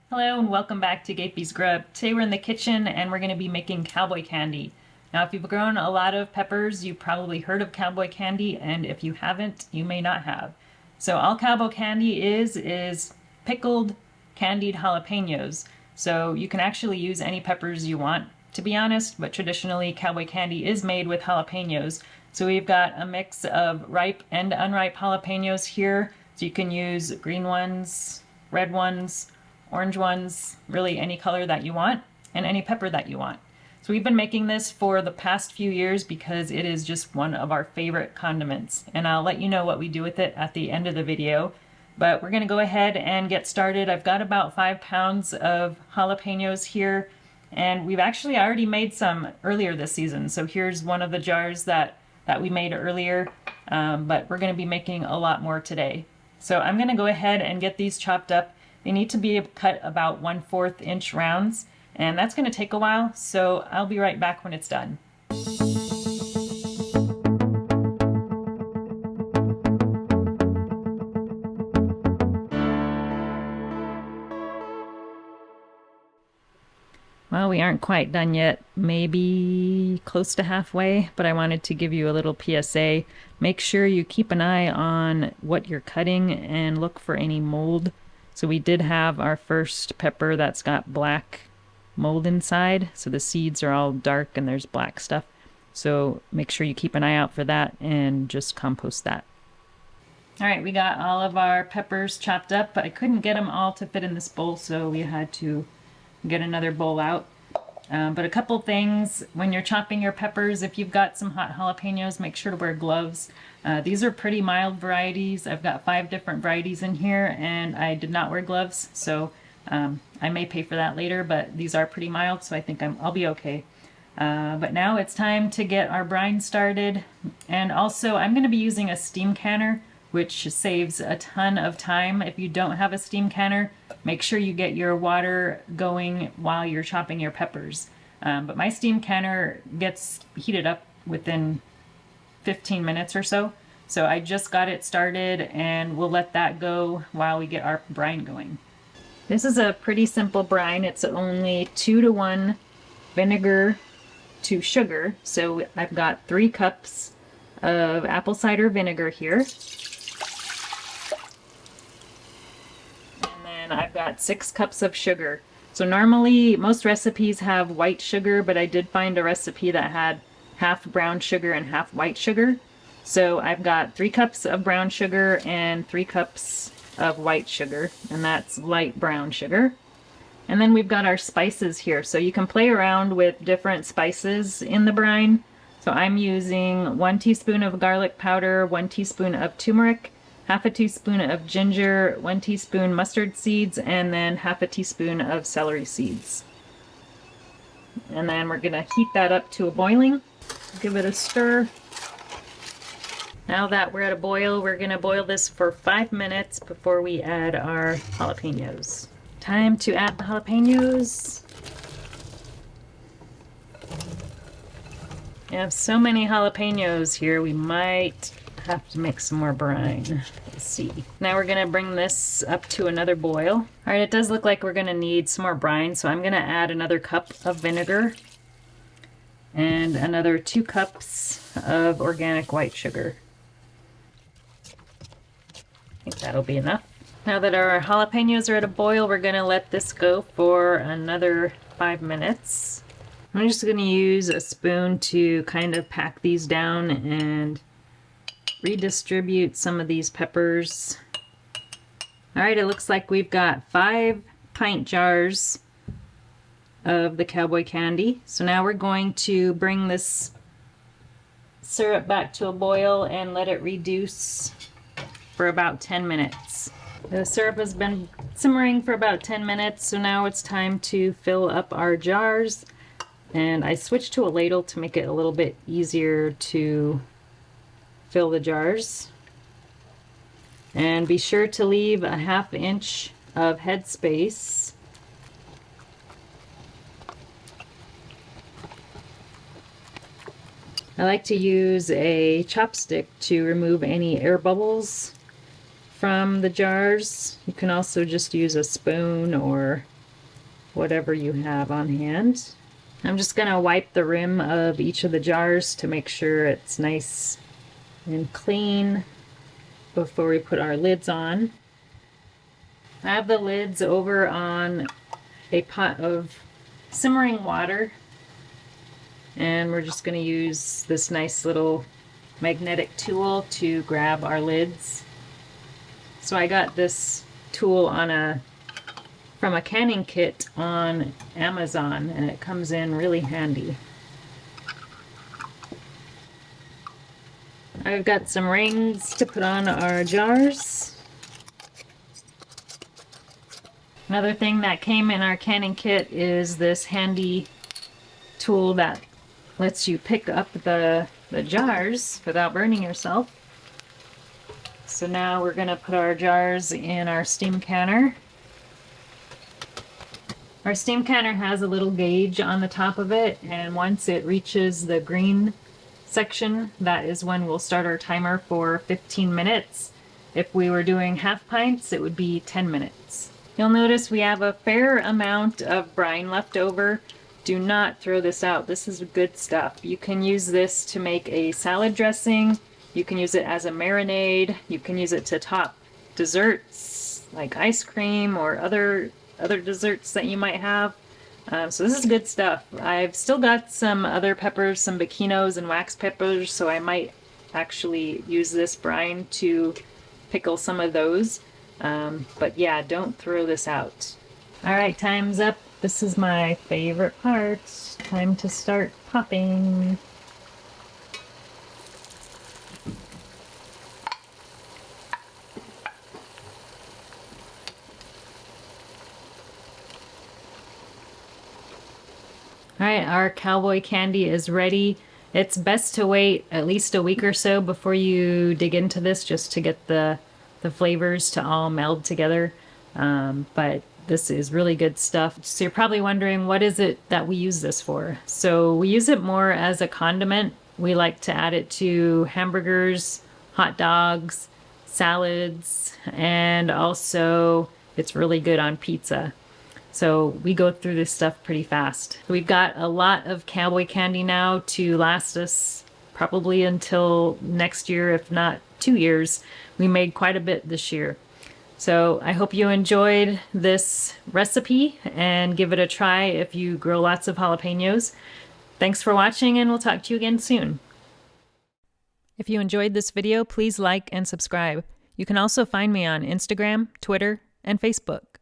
Hello and welcome back to Gapeys Grub. Today we're in the kitchen and we're going to be making cowboy candy. Now if you've grown a lot of peppers, you've probably heard of cowboy candy, and if you haven't, you may not have. So all cowboy candy is pickled candied jalapenos. So you can actually use any peppers you want, to be honest, but traditionally cowboy candy is made with jalapenos. So we've got a mix of ripe and unripe jalapenos here. So you can use green ones, red ones, orange ones, really any color that you want, and any pepper that you want. So we've been making this for the past few years because it is just one of our favorite condiments, and I'll let you know what we do with it at the end of the video. But we're gonna go ahead and get started. I've got about 5 pounds of jalapenos here, and we've actually already made some earlier this season. So here's one of the jars that we made earlier, but we're gonna be making a lot more today. So I'm gonna go ahead and get these chopped up. They need to be cut about 1/4 inch rounds, and that's going to take a while, so I'll be right back when it's done. Well, we aren't quite done yet, maybe close to halfway, but I wanted to give you a little PSA. Make sure you keep an eye on what you're cutting and look for any mold. So we did have our first pepper that's got black mold inside. So the seeds are all dark and there's black stuff. So make sure you keep an eye out for that and just compost that. All right, we got all of our peppers chopped up, but I couldn't get them all to fit in this bowl, so we had to get another bowl out. But a couple things when you're chopping your peppers, if you've got some hot jalapenos, make sure to wear gloves. These are pretty mild varieties. I've got 5 different varieties in here, and I did not wear gloves, so I may pay for that later, but these are pretty mild, so I think I'll be okay. But now it's time to get our brine started, and also I'm going to be using a steam canner, which saves a ton of time. If you don't have a steam canner, make sure you get your water going while you're chopping your peppers. But my steam canner gets heated up within 15 minutes or so. So I just got it started, and we'll let that go while we get our brine going. This is a pretty simple brine. It's only 2-to-1 vinegar to sugar. So I've got 3 cups of apple cider vinegar here. And I've got 6 cups of sugar. So normally most recipes have white sugar, but I did find a recipe that had half brown sugar and half white sugar. So I've got 3 cups of brown sugar and 3 cups of white sugar, and that's light brown sugar. And then we've got our spices here. So you can play around with different spices in the brine. So I'm using 1 teaspoon of garlic powder, 1 teaspoon of turmeric, half a teaspoon of ginger, 1 teaspoon mustard seeds, and then half a teaspoon of celery seeds. And then we're gonna heat that up to a boiling. Give it a stir. Now that we're at a boil, we're gonna boil this for 5 minutes before we add our jalapenos. Time to add the jalapenos. We have so many jalapenos here, we might have to make some more brine. Let's see. Now we're gonna bring this up to another boil. All right, it does look like we're gonna need some more brine, so I'm gonna add another cup of vinegar and another 2 cups of organic white sugar. I think that'll be enough. Now that our jalapenos are at a boil, we're gonna let this go for another 5 minutes. I'm just gonna use a spoon to kind of pack these down and redistribute some of these peppers. All right, it looks like we've got 5 pint jars of the cowboy candy. So now we're going to bring this syrup back to a boil and let it reduce for about 10 minutes. The syrup has been simmering for about 10 minutes, so now it's time to fill up our jars. And I switched to a ladle to make it a little bit easier to fill the jars. And be sure to leave a 1/2 inch of head space. I like to use a chopstick to remove any air bubbles from the jars. You can also just use a spoon or whatever you have on hand. I'm just gonna wipe the rim of each of the jars to make sure it's nice and clean before we put our lids on. I have the lids over on a pot of simmering water, and we're just going to use this nice little magnetic tool to grab our lids. So I got this tool from a canning kit on Amazon, and it comes in really handy. I've got some rings to put on our jars. Another thing that came in our canning kit is this handy tool that lets you pick up the jars without burning yourself. So now we're going to put our jars in our steam canner. Our steam canner has a little gauge on the top of it, and once it reaches the green section, that is when we'll start our timer for 15 minutes. If we were doing half pints, it would be 10 minutes. You'll notice we have a fair amount of brine left over. Do not throw this out. This is good stuff. You can use this to make a salad dressing. You can use it as a marinade. You can use it to top desserts like ice cream or other desserts that you might have. So this is good stuff. I've still got some other peppers, some Baquinos and wax peppers, so I might actually use this brine to pickle some of those. But yeah, don't throw this out. All right, time's up. This is my favorite part. Time to start popping. All right, our Cowboy candy is ready. It's best to wait at least a week or so before you dig into this, just to get the flavors to all meld together. But this is really good stuff. So you're probably wondering, what is it that we use this for? So we use it more as a condiment. We like to add it to hamburgers, hot dogs, salads, and also it's really good on pizza. So we go through this stuff pretty fast. We've got a lot of Cowboy candy now to last us probably until next year, if not 2 years. We made quite a bit this year. So I hope you enjoyed this recipe and give it a try if you grow lots of jalapenos. Thanks for watching, and we'll talk to you again soon. If you enjoyed this video, please like and subscribe. You can also find me on Instagram, Twitter, and Facebook.